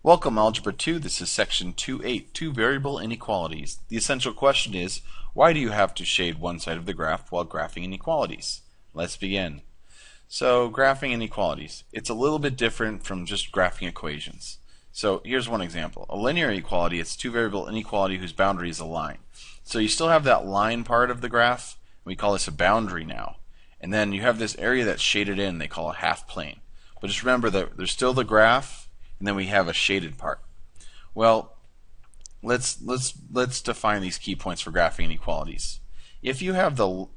Welcome, Algebra 2. This is section 2.8, two variable inequalities. The essential question is, why do you have to shade one side of the graph while graphing inequalities? Let's begin. So, graphing inequalities. It's a little bit different from just graphing equations. So, here's one example. A linear inequality, it's a two variable inequality whose boundary is a line. So you still have that line part of the graph. We call this a boundary now. And then you have this area that's shaded in, they call a half plane. But just remember that there's still the graph, and then we have a shaded part. Well, let's define these key points for graphing inequalities. If you have the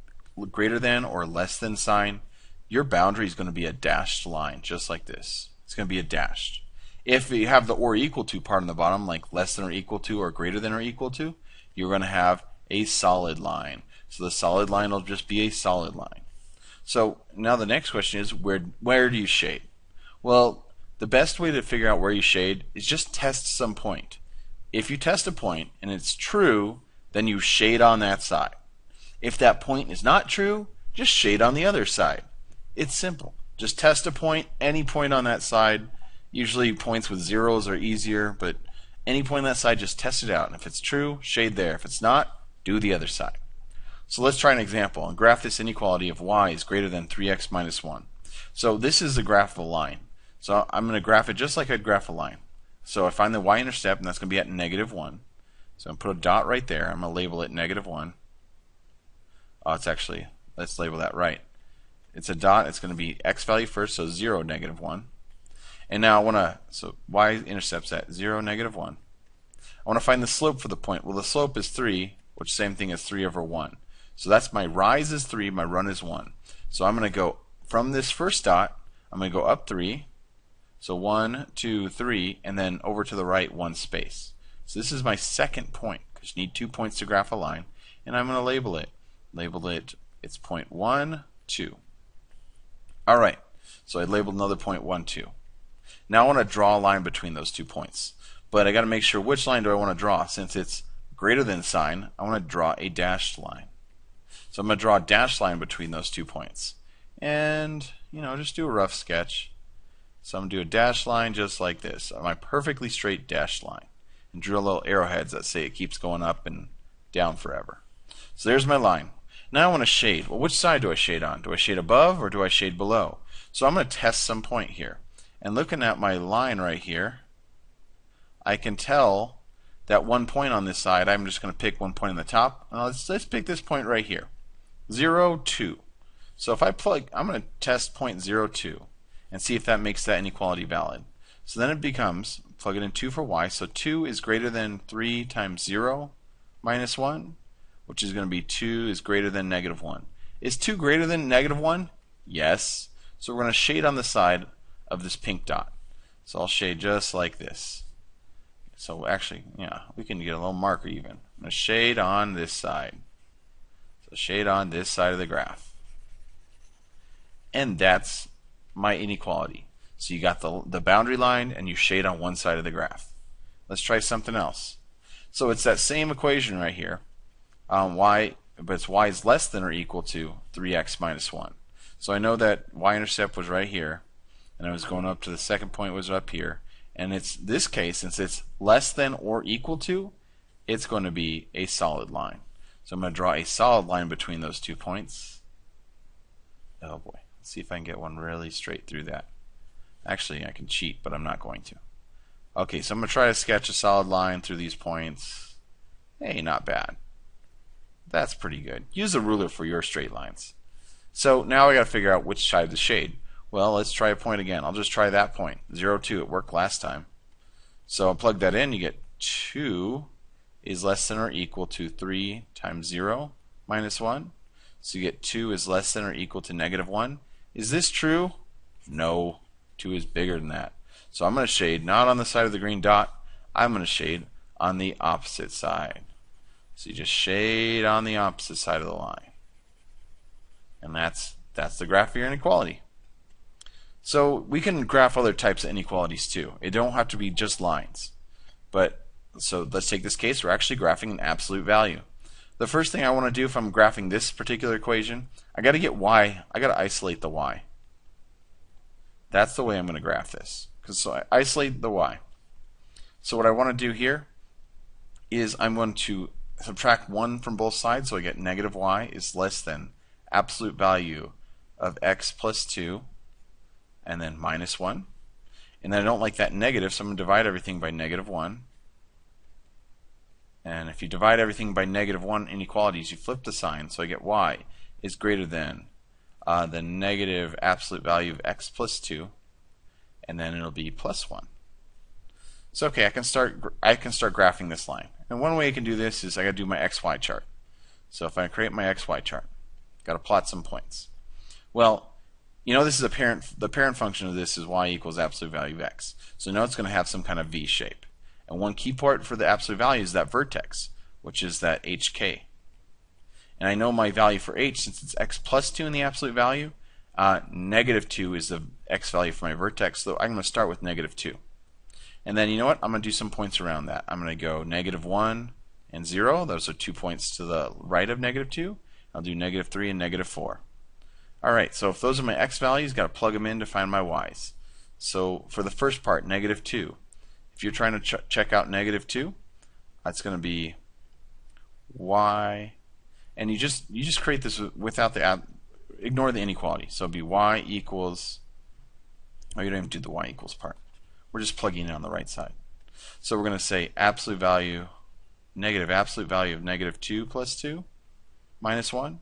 greater than or less than sign, your boundary is going to be a dashed line, just like this. It's going to be a dashed. If you have the or equal to part on the bottom, like less than or equal to or greater than or equal to, you're going to have a solid line. So the solid line will just be a solid line. So now the next question is, where do you shade? Well, the best way to figure out where you shade is just test some point. If you test a point and it's true, then you shade on that side. If that point is not true, just shade on the other side. It's simple. Just test a point, any point on that side. Usually points with zeros are easier, but any point on that side, just test it out. And if it's true, shade there. If it's not, do the other side. So let's try an example and graph this inequality of y is greater than 3x minus 1. So this is the graph of a line. So I'm going to graph it just like I'd graph a line. So I find the y-intercept, and that's going to be at negative 1. So I'm going to put a dot right there. I'm going to label it negative 1. Oh, it's actually, let's label that right. It's a dot. It's going to be x value first, so 0, negative 1. And now I want to, so y-intercept's at 0, negative 1. I want to find the slope for the point. Well, the slope is 3, which is the same thing as 3 over 1. So that's my rise is 3, my run is 1. So I'm going to go from this first dot, I'm going to go up 3. So 1, 2, 3, and then over to the right, 1 space. So this is my second point, because you need 2 points to graph a line. And I'm going to label it. It's point 1, 2. Alright, so I labeled another point 1, 2. Now I want to draw a line between those 2 points. But I got to make sure which line do I want to draw. Since it's greater than sign, I want to draw a dashed line. So I'm going to draw a dashed line between those 2 points. And, just do a rough sketch. So I'm going to do a dashed line just like this, my perfectly straight dashed line. And drill little arrowheads that say it keeps going up and down forever. So there's my line. Now I want to shade. Well, which side do I shade on? Do I shade above or do I shade below? So I'm going to test some point here. And looking at my line right here, I can tell that one point on this side, I'm just going to pick one point on the top. Let's pick this point right here. 0, 2. So if I plug, I'm going to test point 0, 2. And see if that makes that inequality valid. So then it becomes, plug it in 2 for y, so 2 is greater than 3 times 0 minus 1, which is going to be 2 is greater than negative 1. Is 2 greater than negative 1? Yes. So we're going to shade on the side of this pink dot. So I'll shade just like this. So actually, we can get a little marker even. I'm going to shade on this side. So shade on this side of the graph. And that's my inequality. So you got the boundary line and you shade on one side of the graph. Let's try something else. So it's that same equation right here. But it's y is less than or equal to 3x minus 1. So I know that y-intercept was right here, and I was going up to the second point was up here. And it's this case, since it's less than or equal to, it's going to be a solid line. So I'm going to draw a solid line between those 2 points. Oh boy. See if I can get one really straight through that. Actually, I can cheat, but I'm not going to. Okay, so I'm going to try to sketch a solid line through these points. Hey, not bad. That's pretty good. Use a ruler for your straight lines. So now I got to figure out which side to shade. Well, let's try a point again. I'll just try that point. 0, 2. It worked last time. So I'll plug that in. You get 2 is less than or equal to 3 times 0 minus 1. So you get 2 is less than or equal to negative 1. Is this true? No. 2 is bigger than that. So I'm going to shade not on the side of the green dot. I'm going to shade on the opposite side. So you just shade on the opposite side of the line. And that's the graph of your inequality. So we can graph other types of inequalities too. It don't have to be just lines. So let's take this case. We're actually graphing an absolute value. The first thing I want to do if I'm graphing this particular equation, I got to get y. I got to isolate the y. That's the way I'm going to graph this. So I isolate the y. So what I want to do here is I'm going to subtract 1 from both sides, so I get negative y is less than absolute value of x plus 2 and then minus 1. And then I don't like that negative, so I'm going to divide everything by negative 1. And if you divide everything by negative 1 inequalities, you flip the sign, so I get y is greater than the negative absolute value of x plus 2, and then it'll be plus 1. So okay, I can start graphing this line. And one way I can do this is I got to do my xy chart. So if I create my xy chart, got to plot some points. Well, you know this is the parent function of this is y equals absolute value of x. So now it's going to have some kind of V shape. And one key part for the absolute value is that vertex, which is that hk. And I know my value for h, since it's x plus 2 in the absolute value, negative 2 is the x value for my vertex, so I'm going to start with negative 2. And then you know what? I'm going to do some points around that. I'm going to go negative 1 and 0. Those are 2 points to the right of negative 2. I'll do negative 3 and negative 4. Alright, so if those are my x values, got to plug them in to find my y's. So for the first part, negative 2. If you're trying to check out negative 2, that's going to be y, and you just create this without the ignore the inequality. So it'll be y equals, oh, you don't even do the y equals part. We're just plugging it on the right side. So we're going to say absolute value, negative absolute value of negative 2 plus 2 minus 1,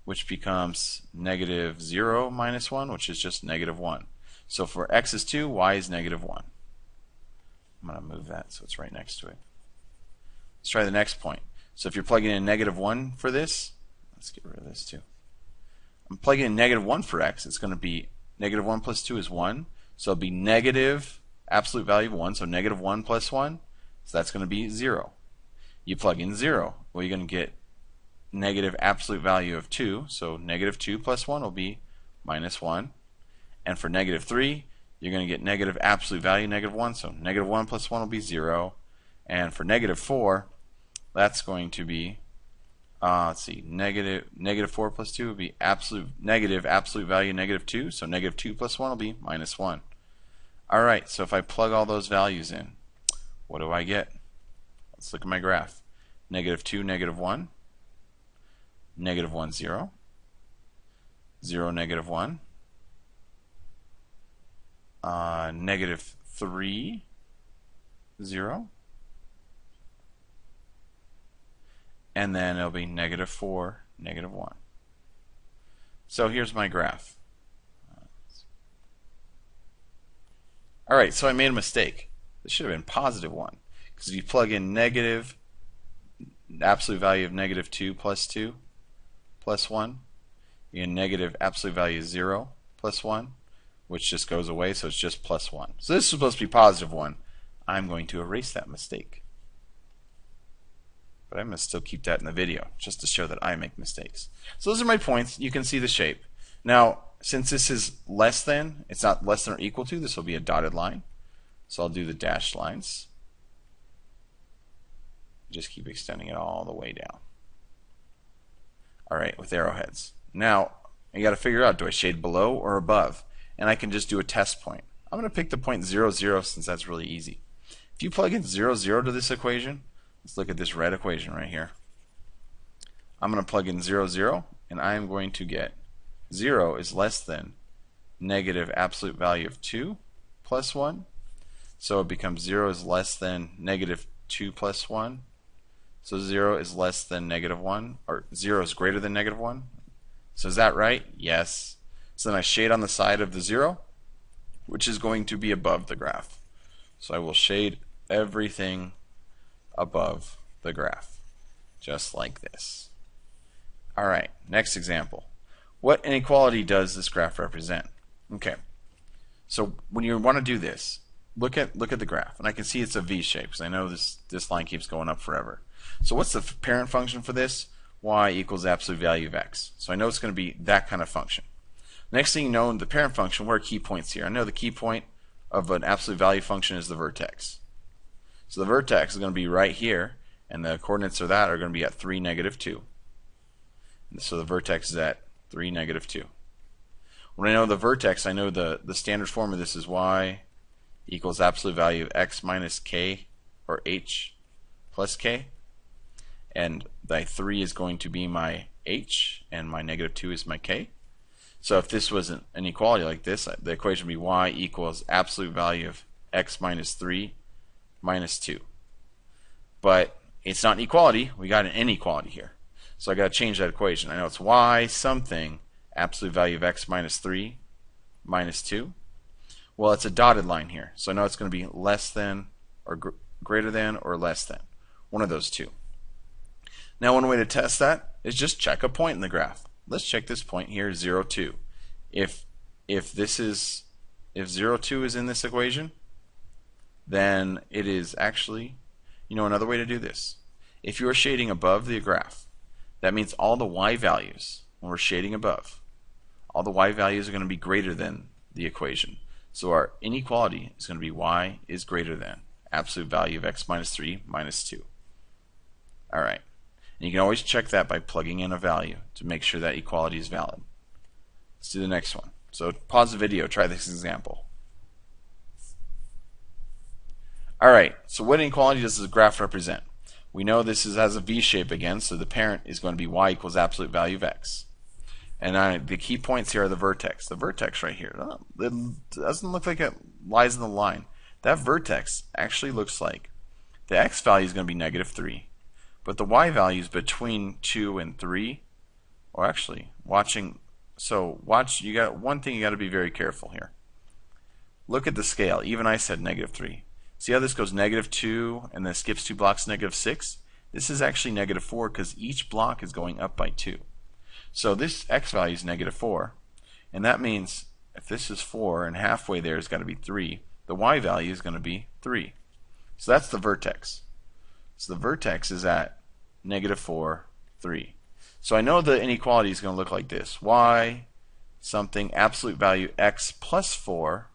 which becomes negative 0 minus 1, which is just negative 1. So for x is 2, y is negative 1. I'm going to move that so it's right next to it. Let's try the next point. So if you're plugging in negative 1 for this, let's get rid of this too. I'm plugging in negative 1 for x. It's going to be negative 1 plus 2 is 1. So it'll be negative absolute value of 1. So negative 1 plus 1. So that's going to be 0. You plug in 0. Well, you're going to get negative absolute value of 2. So negative 2 plus 1 will be minus 1. And for negative 3, you're going to get negative absolute value, negative 1. So negative 1 plus 1 will be 0. And for negative 4, that's going to be, let's see, negative 4 plus 2 will be negative absolute value, negative 2. So negative 2 plus 1 will be minus 1. Alright, so if I plug all those values in, what do I get? Let's look at my graph. Negative 2, negative 1. Negative 1, 0. 0, negative 1. Negative 3, 0. And then it'll be negative 4, negative 1. So here's my graph. Alright, so I made a mistake. This should have been positive 1. Because if you plug in negative absolute value of negative 2 plus 2 plus 1, you get negative absolute value 0 plus 1, which just goes away, so it's just plus 1. So this is supposed to be positive 1. I'm going to erase that mistake. But I'm going to still keep that in the video, just to show that I make mistakes. So those are my points. You can see the shape. Now, since this is less than, it's not less than or equal to, this will be a dotted line. So I'll do the dashed lines. Just keep extending it all the way down. Alright, with arrowheads. Now, you got to figure out, do I shade below or above? And I can just do a test point. I'm going to pick the point 0, 0 since that's really easy. If you plug in 0, 0 to this equation, let's look at this red equation right here. I'm going to plug in 0, 0, and I am going to get 0 is less than negative absolute value of 2 plus 1. So it becomes 0 is less than negative 2 plus 1. So 0 is less than negative 1, or 0 is greater than negative 1. So is that right? Yes. So then I shade on the side of the 0, which is going to be above the graph. So I will shade everything above the graph, just like this. Alright, next example. What inequality does this graph represent? Okay, so when you want to do this, look at the graph, and I can see it's a V shape because I know this line keeps going up forever. So what's the parent function for this? Y equals absolute value of x. So I know it's going to be that kind of function. Next thing you know, in the parent function, what are key points here? I know the key point of an absolute value function is the vertex. So the vertex is going to be right here, and the coordinates of that are going to be at 3, negative 2. And so the vertex is at 3, negative 2. When I know the vertex, I know the standard form of this is y equals absolute value of x minus k or h plus k, and my 3 is going to be my h, and my negative 2 is my k. So if this was an inequality like this, the equation would be y equals absolute value of x minus 3 minus 2. But it's not an equality, we got an inequality here. So I got to change that equation. I know it's y something absolute value of x minus 3 minus 2. Well, it's a dotted line here, so I know it's going to be less than or greater than or less than. One of those two. Now one way to test that is just check a point in the graph. Let's check this point here, 0, 2. If 0, 2 is in this equation, then it is actually, another way to do this. If you are shading above the graph, that means all the y values, when we're shading above, all the y values are going to be greater than the equation. So our inequality is going to be y is greater than absolute value of x minus 3 minus 2. Alright. And you can always check that by plugging in a value to make sure that equality is valid. Let's do the next one. So pause the video, try this example. Alright, so what inequality does this graph represent? We know this has a V shape again, so the parent is going to be y equals absolute value of x. And the key points here are the vertex. The vertex right here, it doesn't look like it lies in the line. That vertex actually looks like the x value is going to be negative 3. But the y values between 2 and 3, or actually, you got one thing you got to be very careful here. Look at the scale. Even I said negative 3. See how this goes negative 2 and then skips 2 blocks, negative 6? This is actually negative 4 because each block is going up by 2. So this x value is negative 4, and that means if this is 4 and halfway there is got to be 3, the y value is going to be 3. So that's the vertex. So the vertex is at negative 4, 3. So I know the inequality is going to look like this. Y something absolute value x plus 4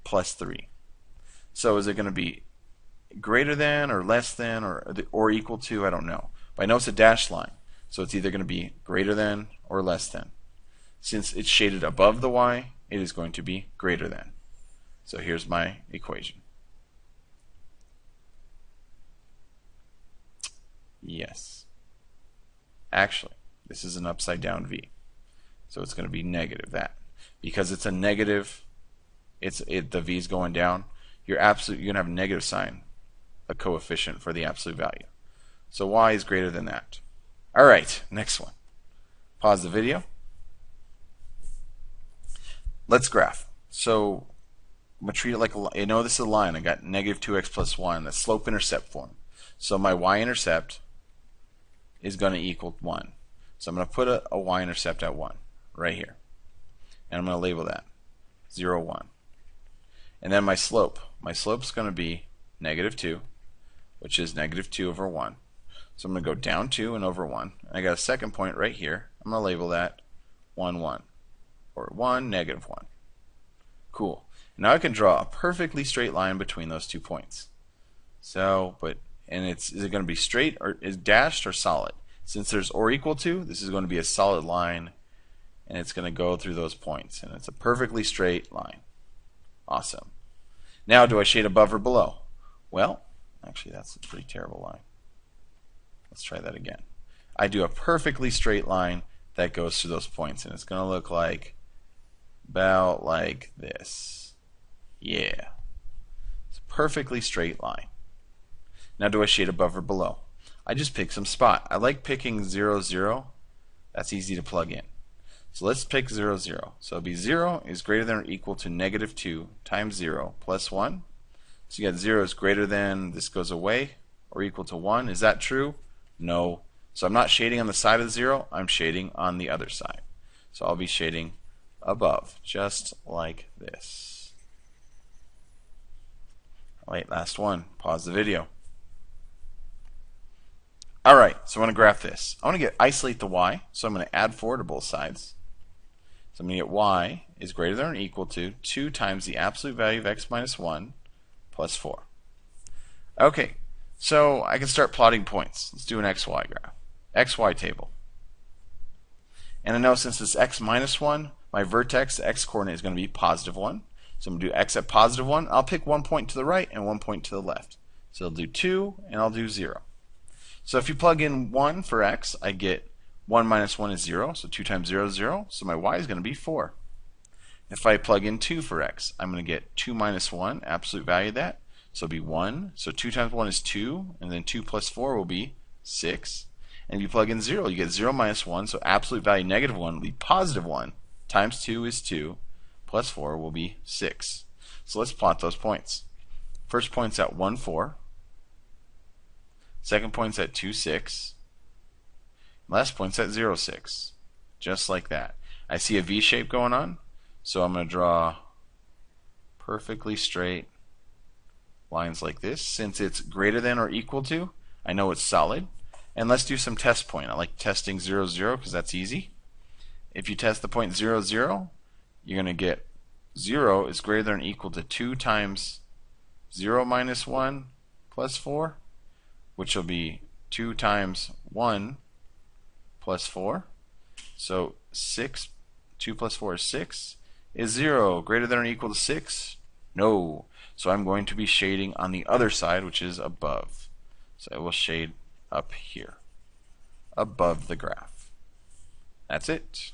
plus 3. So is it going to be greater than or less than or equal to? I don't know. But I know it's a dashed line. So it's either going to be greater than or less than. Since it's shaded above the y, it is going to be greater than. So here's my equation. Yes. Actually, this is an upside down v. So it's going to be negative that. Because it's a negative, the v is going down, you're going to have a negative sign, a coefficient for the absolute value. So y is greater than that. Alright, next one. Pause the video. Let's graph. So I'm going to treat it like I know this is a line. I got negative 2x plus 1, that's slope-intercept form. So my y-intercept is going to equal 1. So I'm going to put a y-intercept at 1 right here. And I'm going to label that 0, 1. And then my slope is going to be negative 2, which is negative 2 over 1. So I'm going to go down 2 and over 1. And I got a second point right here. I'm going to label that 1, 1. Or 1, negative 1. Cool. Now I can draw a perfectly straight line between those 2 points. So, is it going to be straight or is dashed or solid? Since there's or equal to, this is going to be a solid line, and it's going to go through those points, and it's a perfectly straight line. Awesome. Now, do I shade above or below? Well, actually, that's a pretty terrible line. Let's try that again. I do a perfectly straight line that goes through those points, and it's going to look like about like this. Yeah. It's a perfectly straight line. Now, do I shade above or below? I just pick some spot. I like picking 0, 0. That's easy to plug in. So let's pick 0, 0. So it'll be 0 is greater than or equal to negative 2 times 0 plus 1. So you got 0 is greater than, this goes away, or equal to 1. Is that true? No. So I'm not shading on the side of 0, I'm shading on the other side. So I'll be shading above, just like this. Alright, last one. Pause the video. Alright, so I want to graph this. I want to isolate the y, so I'm going to add 4 to both sides. So I'm going to get y is greater than or equal to 2 times the absolute value of x minus 1 plus 4. Okay, so I can start plotting points. Let's do an xy graph. XY table. And I know since it's x minus 1, my vertex, the x coordinate, is going to be positive 1. So I'm going to do x at positive 1. I'll pick one point to the right and one point to the left. So I'll do 2, and I'll do 0. So if you plug in 1 for x, I get 1 minus 1 is 0, so 2 times 0 is 0, so my y is going to be 4. If I plug in 2 for x, I'm going to get 2 minus 1, absolute value of that, so it'll be 1. So 2 times 1 is 2, and then 2 plus 4 will be 6. And if you plug in 0, you get 0 minus 1, so absolute value negative 1 will be positive 1, times 2 is 2, plus 4 will be 6. So let's plot those points. First point's at 1, 4. Second point's at 2, 6. Last point's at 0, 6. Just like that. I see a V shape going on, so I'm going to draw perfectly straight lines like this. Since it's greater than or equal to, I know it's solid. And let's do some test point. I like testing 0, 0 because that's easy. If you test the point 0, 0, you're going to get 0 is greater than or equal to 2 times 0 minus 1 plus 4, which will be 2 times 1 plus 4. So 6, 2 plus 4 is 6. Is 0 greater than or equal to 6? No. So I'm going to be shading on the other side, which is above. So I will shade up here, above the graph. That's it.